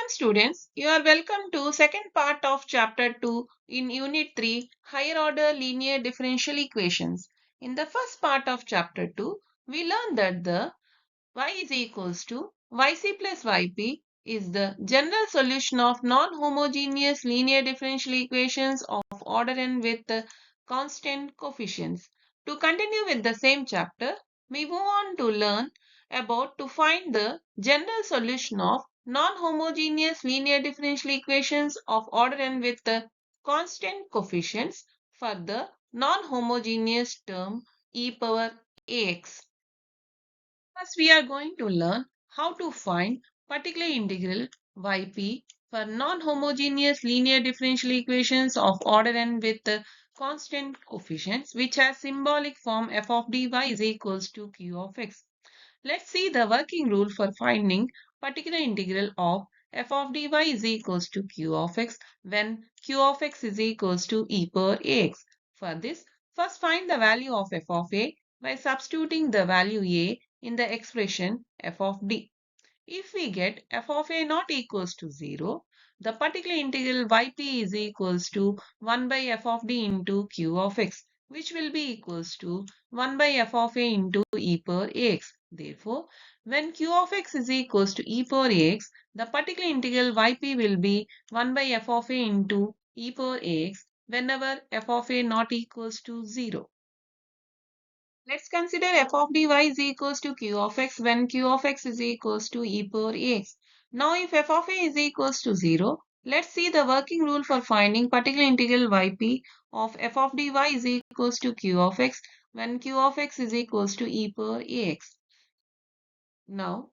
Welcome students. You are welcome to second part of chapter 2 in unit 3 higher order linear differential equations. In the first part of chapter 2, we learned that the y is equals to yc plus yp is the general solution of non-homogeneous linear differential equations of order n with constant coefficients. To continue with the same chapter, we move on to learn about to find the general solution of non-homogeneous linear differential equations of order n with the constant coefficients for the non-homogeneous term e power ax. First, we are going to learn how to find particular integral yp for non-homogeneous linear differential equations of order n with constant coefficients which has symbolic form f of dy is equals to q of x. Let's see the working rule for finding particular integral of f of dy is equals to q of x when q of x is equals to e power ax. For this, first find the value of f of a by substituting the value a in the expression f of d. If we get f of a not equals to 0, the particular integral yp is equals to 1 by f of d into q of x, which will be equals to 1 by f of a into e power ax. Therefore, when q of x is equals to e power ax, the particular integral yp will be 1 by f of a into e power ax whenever f of a not equals to 0. Let's consider f of dy is equals to q of x when q of x is equals to e power ax. Now if f of a is equals to 0, let's see the working rule for finding particular integral yp of f of dy is equals to q of x when q of x is equals to e power ax. Now,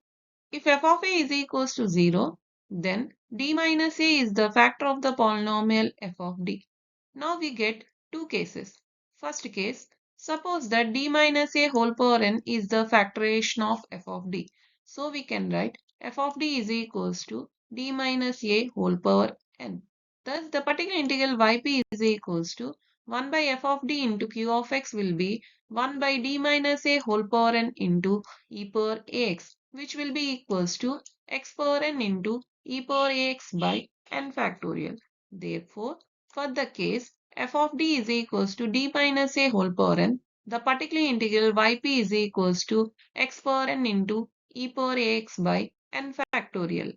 if f of a is equals to 0, then d minus a is the factor of the polynomial f of d. Now we get two cases. First case, suppose that d minus a whole power n is the factorization of f of d. So we can write f of d is equals to d minus a whole power n. Thus the particular integral yp is equals to 1 by f of d into q of x will be 1 by d minus a whole power n into e power ax, which will be equals to x power n into e power ax by n factorial. Therefore, for the case f of d is equals to d minus a whole power n, the particular integral yp is equals to x power n into e power ax by n factorial.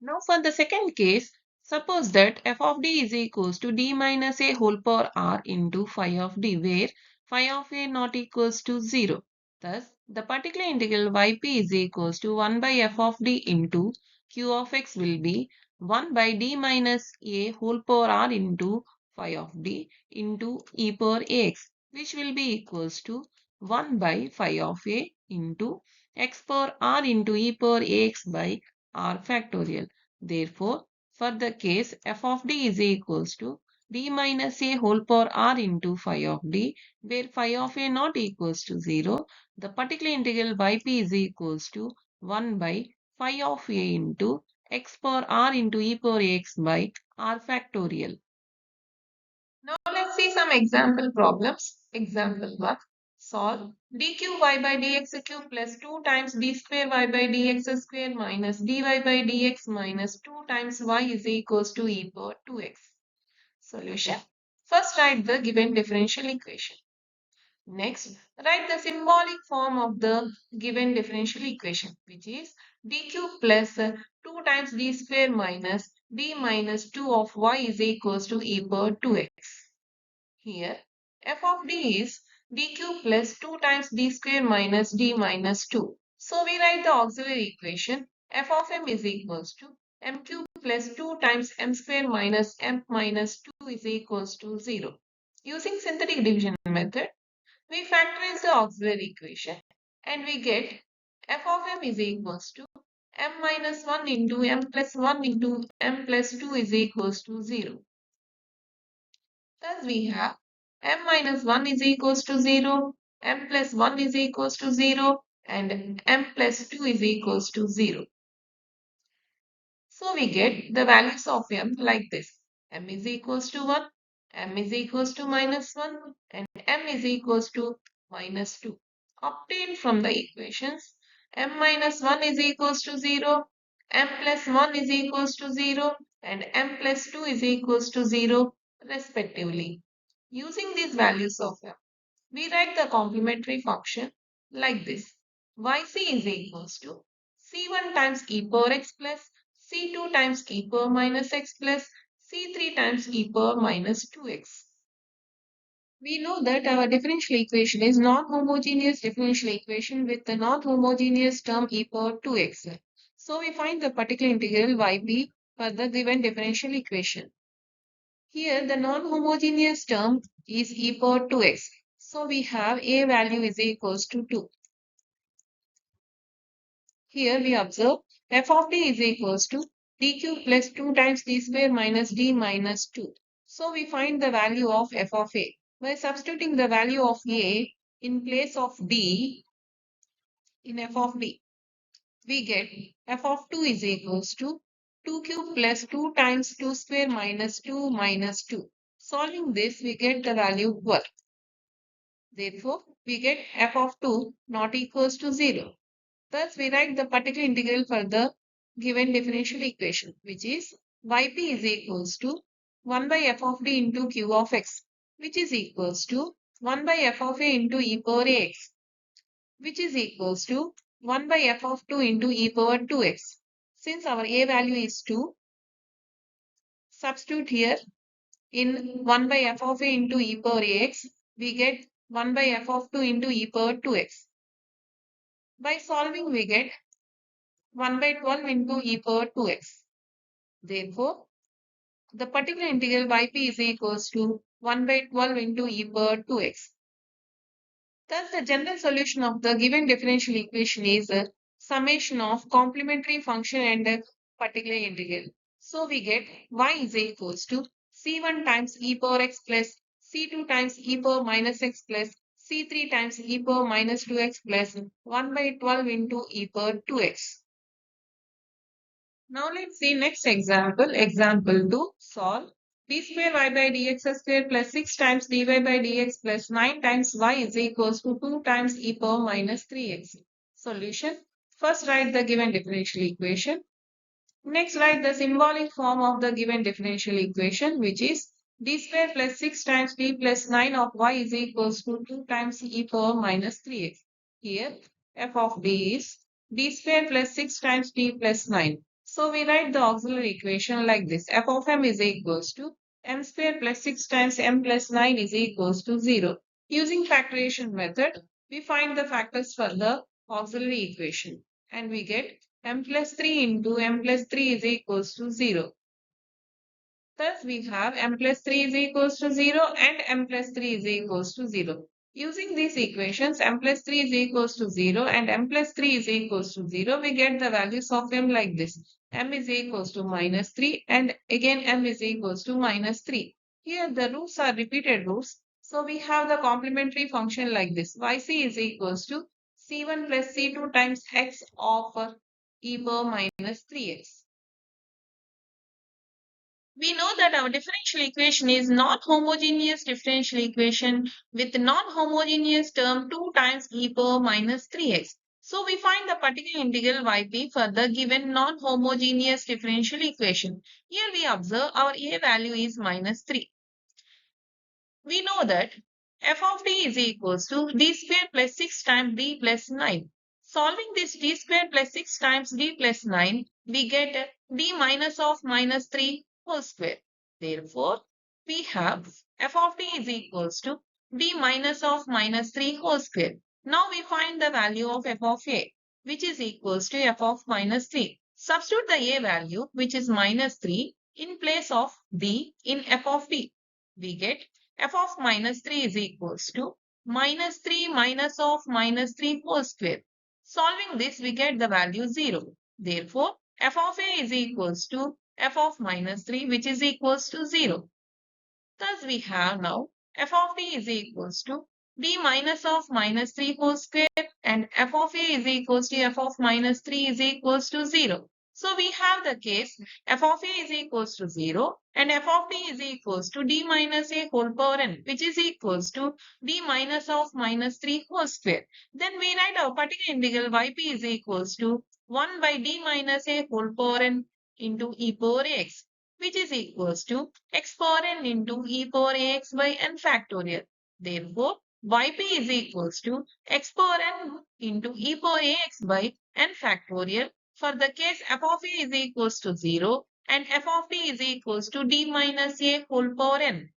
Now for the second case, suppose that f of d is equals to d minus a whole power r into phi of d, where phi of a not equals to 0. Thus, the particular integral yp is equals to 1 by f of d into q of x will be 1 by d minus a whole power r into phi of d into e power ax, which will be equals to 1 by phi of a into x power r into e power ax by r factorial. Therefore, for the case f of d is equals to d minus a whole power r into phi of d, where phi of a not equals to 0, the particular integral yp is equals to 1 by phi of a into x power r into e power x by r factorial. Now let's see some example problems. Example 1. Solve dq y by dx cube plus 2 times d square y by dx square minus dy by dx minus 2 times y is equals to e power 2x. Solution. First write the given differential equation. Next, write the symbolic form of the given differential equation, which is dq plus 2 times d square minus d minus 2 of y is equals to e power 2x. Here, f of d is dq plus 2 times d square minus d minus 2. So we write the auxiliary equation f of m is equals to m cube plus 2 times m square minus m minus 2 is equals to 0. Using synthetic division method, we factorize the auxiliary equation and we get f of m is equals to m minus 1 into m plus 1 into m plus 2 is equals to 0. Thus we have m minus 1 is equals to 0, m plus 1 is equals to 0 and m plus 2 is equals to 0. So we get the values of m like this. M is equals to 1, m is equals to minus 1 and m is equals to minus 2. Obtained from the equations, m minus 1 is equals to 0, m plus 1 is equals to 0 and m plus 2 is equals to 0 respectively. Using these values of m, we write the complementary function like this. Yc is equals to c1 times e power x plus c2 times e power minus x plus c3 times e power minus 2x. We know that our differential equation is non-homogeneous differential equation with the non-homogeneous term e power 2x. So we find the particular integral yp for the given differential equation. Here the non-homogeneous term is e power 2x. So we have a value is equals to 2. Here we observe f of t is equals to d cube plus 2 times d square minus d minus 2. So we find the value of f of a. By substituting the value of a in place of d in f of d, we get f of 2 is equals to 2 cube plus 2 times 2 square minus 2 minus 2. Solving this, we get the value 12. Therefore, we get f of 2 not equals to 0. Thus, we write the particular integral for the given differential equation, which is yp is equals to 1 by f of d into q of x, which is equals to 1 by f of a into e power ax, which is equals to 1 by f of 2 into e power 2x. Since our a value is 2, substitute here in 1 by f of a into e power ax, we get 1 by f of 2 into e power 2x. By solving, we get 1 by 12 into e power 2x. Therefore, the particular integral yp is equals to 1 by 12 into e power 2x. Thus, the general solution of the given differential equation is a summation of complementary function and a particular integral. So, we get y is equals to c1 times e power x plus c2 times e power minus x plus c3 times e power minus 2x plus 1 by 12 into e power 2x. Now let's see next example. Example 2. Solve d square y by dx square plus 6 times dy by dx plus 9 times y is equals to 2 times e power minus 3x. Solution. First write the given differential equation. Next write the symbolic form of the given differential equation, which is d square plus 6 times d plus 9 of y is equals to 2 times e power minus 3x. Here f of d is d square plus 6 times d plus 9. So we write the auxiliary equation like this. F of m is equals to m square plus 6 times m plus 9 is equals to 0. Using factorization method, we find the factors for the auxiliary equation and we get m plus 3 into m plus 3 is equals to 0. Thus, we have m plus 3 is equals to 0 and m plus 3 is equals to 0. Using these equations, m plus 3 is equals to 0 and m plus 3 is equals to 0, we get the values of m like this. M is equals to minus 3 and again m is equals to minus 3. Here the roots are repeated roots. So we have the complementary function like this. Yc is equals to c1 plus c2 times x of e power minus 3x. We know that our differential equation is non-homogeneous differential equation with non-homogeneous term 2 times e power minus 3x. So we find the particular integral yp for the given non-homogeneous differential equation. Here we observe our a value is minus 3. We know that f of t is equals to d square plus 6 times d plus 9. Solving this d square plus 6 times d plus 9, we get d minus of minus 3 whole square. Therefore, we have f of t is equals to d minus of minus 3 whole square. Now we find the value of f of a, which is equals to f of minus 3. Substitute the a value, which is minus 3, in place of d in f of t. We get f of minus 3 is equals to minus 3 minus of minus 3 whole square. Solving this, we get the value 0. Therefore, f of a is equals to f of minus 3, which is equals to 0. Thus, we have now f of t is equals to d minus of minus 3 whole square and f of a is equals to f of minus 3 is equals to 0. So we have the case f of a is equals to 0 and f of t is equals to d minus a whole power n, which is equals to d minus of minus 3 whole square. Then we write our particular integral yp is equals to 1 by d minus a whole power n into e power x, which is equals to x power n into e power ax by n factorial. Therefore, yp is equals to x power n into e power ax by n factorial for the case f of a is equals to 0 and f of t is equals to d minus a whole power n.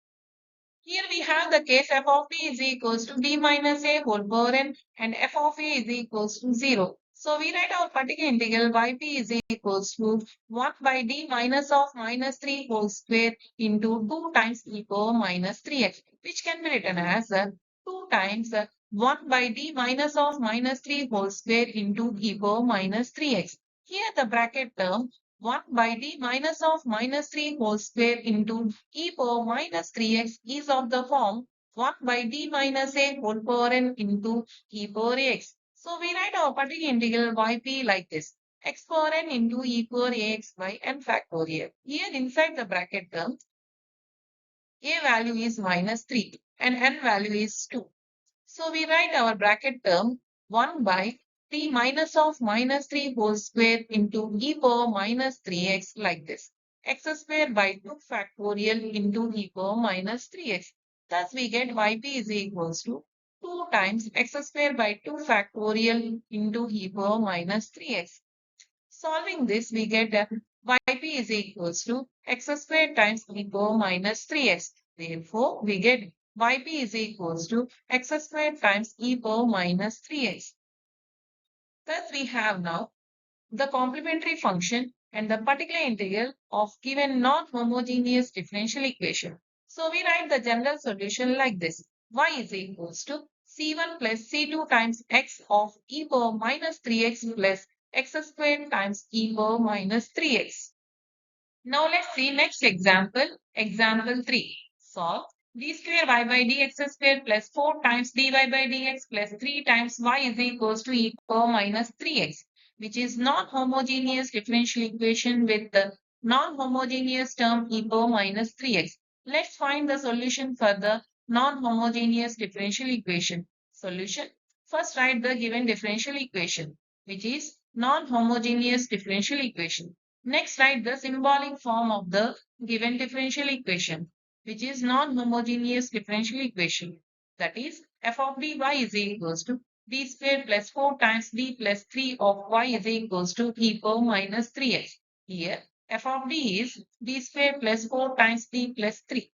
Here we have the case f of t is equals to d minus a whole power n and f of a is equals to 0. So we write our particular integral yp is equals to 1 by d minus of minus 3 whole square into 2 times e power minus 3x, which can be written as 2 times 1 by d minus of minus 3 whole square into e power minus 3x. Here the bracket term 1 by d minus of minus 3 whole square into e power minus 3x is of the form 1 by d minus a whole power n into e power x. So we write our particular integral yp like this. X power n into e power ax by n factorial. Here inside the bracket term, a value is minus 3 and n value is 2. So we write our bracket term 1 by t minus of minus 3 whole square into e power minus 3x like this. X square by 2 factorial into e power minus 3x. Thus we get yp is equals to 2 times x square by 2 factorial into e power minus 3x. Solving this, we get yp is equals to x squared times e power minus 3x. Therefore, we get yp is equals to x squared times e power minus 3x. Thus, we have now the complementary function and the particular integral of given non-homogeneous differential equation. So, we write the general solution like this. Y is equals to c1 plus c2 times x of e power minus 3x plus x squared times e power minus 3x. Now let's see next example, example 3. Solve d square y by dx square plus 4 times dy by dx plus 3 times y is equals to e power minus 3x, which is non-homogeneous differential equation with the non-homogeneous term e power minus 3x. Let's find the solution for the non-homogeneous differential equation. Solution. First write the given differential equation, which is non-homogeneous differential equation. Next, write the symbolic form of the given differential equation, which is non-homogeneous differential equation. That is, f of dy is equals to d squared plus 4 times d plus 3 of y is equals to e power minus 3x. Here, f of d is d squared plus 4 times d plus 3.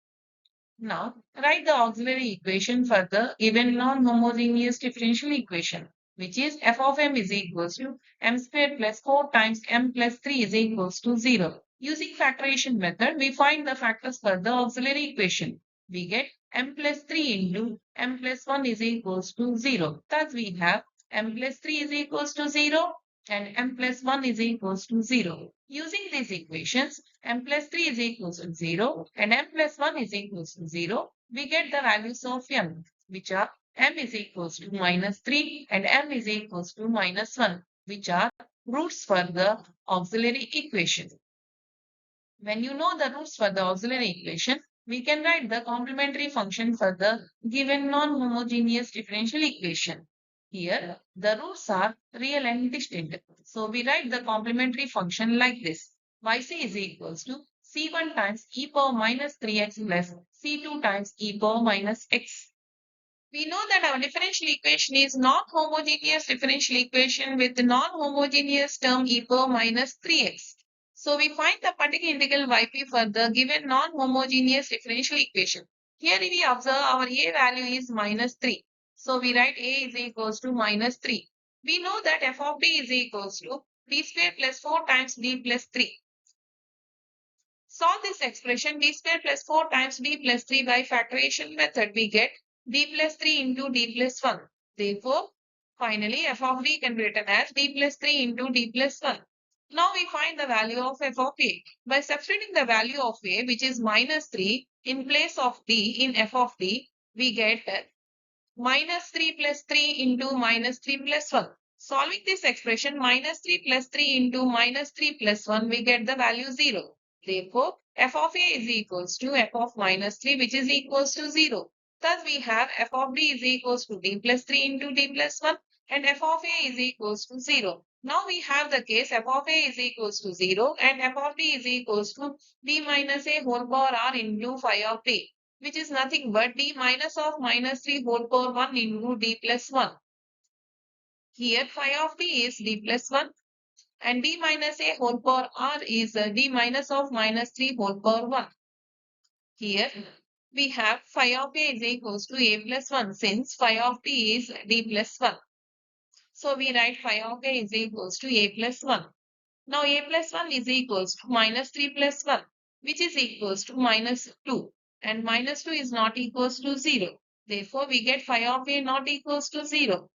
Now, write the auxiliary equation for the given non-homogeneous differential equation, which is f of m is equals to m squared plus 4 times m plus 3 is equals to 0. Using factorization method, we find the factors for the auxiliary equation. We get m plus 3 into m plus 1 is equals to 0. Thus, we have m plus 3 is equals to 0 and m plus 1 is equals to 0. Using these equations, m plus 3 is equals to 0 and m plus 1 is equals to 0, we get the values of m, which are m is equals to minus 3 and m is equals to minus 1, which are roots for the auxiliary equation. When you know the roots for the auxiliary equation, we can write the complementary function for the given non-homogeneous differential equation. Here, the roots are real and distinct. So we write the complementary function like this. Yc is equals to c1 times e power minus 3x plus c2 times e power minus x. We know that our differential equation is non-homogeneous differential equation with non-homogeneous term e power minus 3x. So we find the particular integral yp for the given non-homogeneous differential equation. Here we observe our a value is minus 3. So we write a is equals to minus 3. We know that f of d is equals to d square plus 4 times d plus 3. Solve this expression d square plus 4 times d plus 3 by factorization method. We get d plus 3 into d plus 1. Therefore, finally f of d can be written as d plus 3 into d plus 1. Now we find the value of f of a. By substituting the value of a, which is minus 3, in place of d in f of d, we get minus 3 plus 3 into minus 3 plus 1. Solving this expression minus 3 plus 3 into minus 3 plus 1, we get the value 0. Therefore, f of a is equals to f of minus 3, which is equals to 0. Thus, we have f of d is equals to d plus 3 into d plus 1 and f of a is equals to 0. Now we have the case f of a is equals to 0 and f of d is equals to d minus a whole power r into phi of d, which is nothing but d minus of minus 3 whole power 1 into d plus 1. Here phi of d is d plus 1 and d minus a whole power r is d minus of minus 3 whole power 1. Here we have phi of a is equals to a plus 1 since phi of d is d plus 1. So we write phi of a is equals to a plus 1. Now a plus 1 is equals to minus 3 plus 1, which is equals to minus 2. And minus 2 is not equals to 0. Therefore, we get phi of a not equals to 0.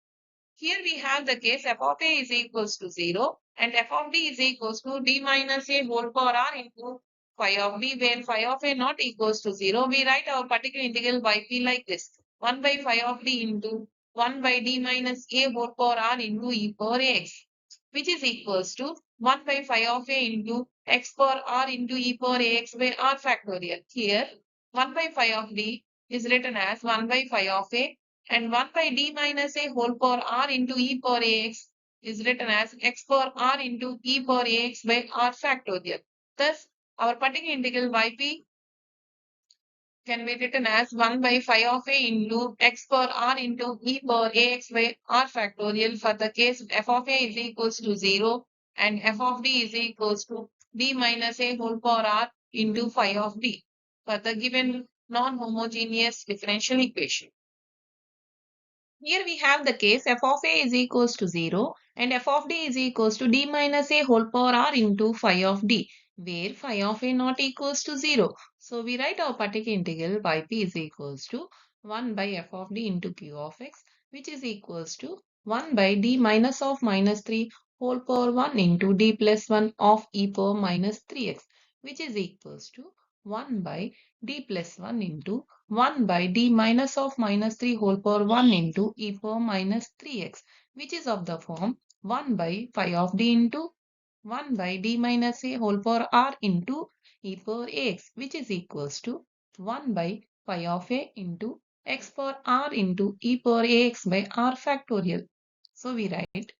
Here we have the case f of a is equals to 0 and f of d is equals to d minus a whole power r into phi of d, where phi of a not equals to 0. We write our particular integral by p like this. 1 by phi of d into 1 by d minus a whole power r into e power x, which is equals to 1 by phi of a into x power r into e power ax by r factorial. Here 1 by phi of d is written as 1 by phi of a and 1 by d minus a whole power r into e power ax is written as x power r into e power ax by r factorial. Thus, our particular integral yp can be written as 1 by phi of a into x power r into e power ax by r factorial for the case f of a is equals to 0 and f of d is equals to d minus a whole power r into phi of d for the given non-homogeneous differential equation. Here we have the case f of a is equals to 0 and f of d is equals to d minus a whole power r into phi of d, where phi of a not equals to 0. So we write our particular integral yp is equals to 1 by f of d into q of x, which is equals to 1 by d minus of minus 3 whole power 1 into d plus 1 of e power minus 3x, which is equals to 1 by d plus 1 into 1 by d minus of minus 3 whole power 1 into e power minus 3x, which is of the form 1 by phi of d into 1 by d minus a whole power r into e power ax, which is equals to 1 by phi of a into x power r into e power ax by r factorial. So we write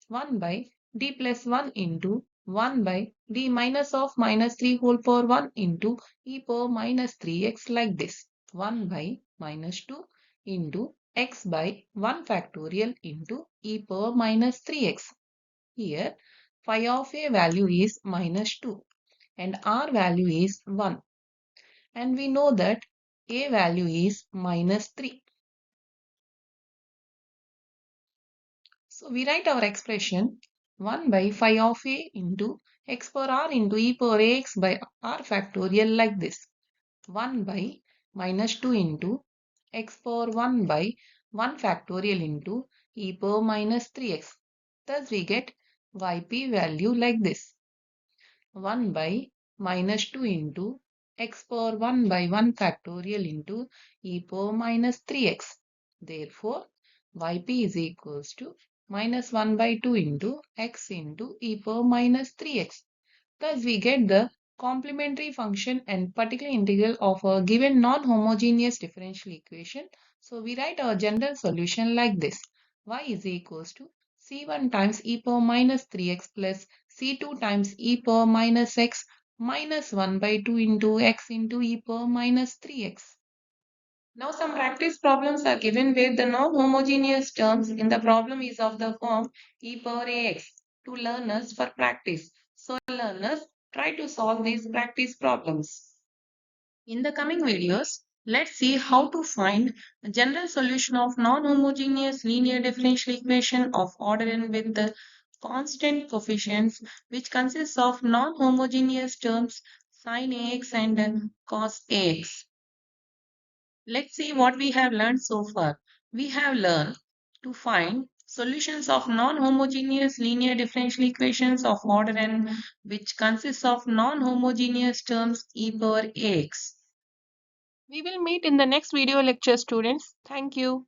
1 by d plus 1 into 1 by d minus of minus 3 whole power 1 into e power minus 3x like this. 1 by minus 2 into x by 1 factorial into e power minus 3x. Here, phi of a value is minus 2 and r value is 1. And we know that a value is minus 3. So we write our expression 1 by phi of a into x power r into e power ax by r factorial like this. 1 by minus 2 into x power 1 by 1 factorial into e power minus 3x. Thus we get yp value like this. 1 by minus 2 into x power 1 by 1 factorial into e power minus 3x. Therefore, yp is equals to minus 1 by 2 into x into e power minus 3x. Thus, we get the complementary function and particular integral of a given non-homogeneous differential equation. So, we write our general solution like this. Y is equals to C1 times e power minus 3x plus C2 times e power minus x minus 1 by 2 into x into e power minus 3x. Now some practice problems are given where the non-homogeneous terms in the problem is of the form e power ax to learners for practice. So learners, try to solve these practice problems. In the coming videos, let's see how to find a general solution of non-homogeneous linear differential equation of order n with the constant coefficients, which consists of non-homogeneous terms sin ax and cos ax. Let's see what we have learned so far. We have learned to find solutions of non-homogeneous linear differential equations of order n, which consists of non-homogeneous terms e power ax. We will meet in the next video lecture, students. Thank you.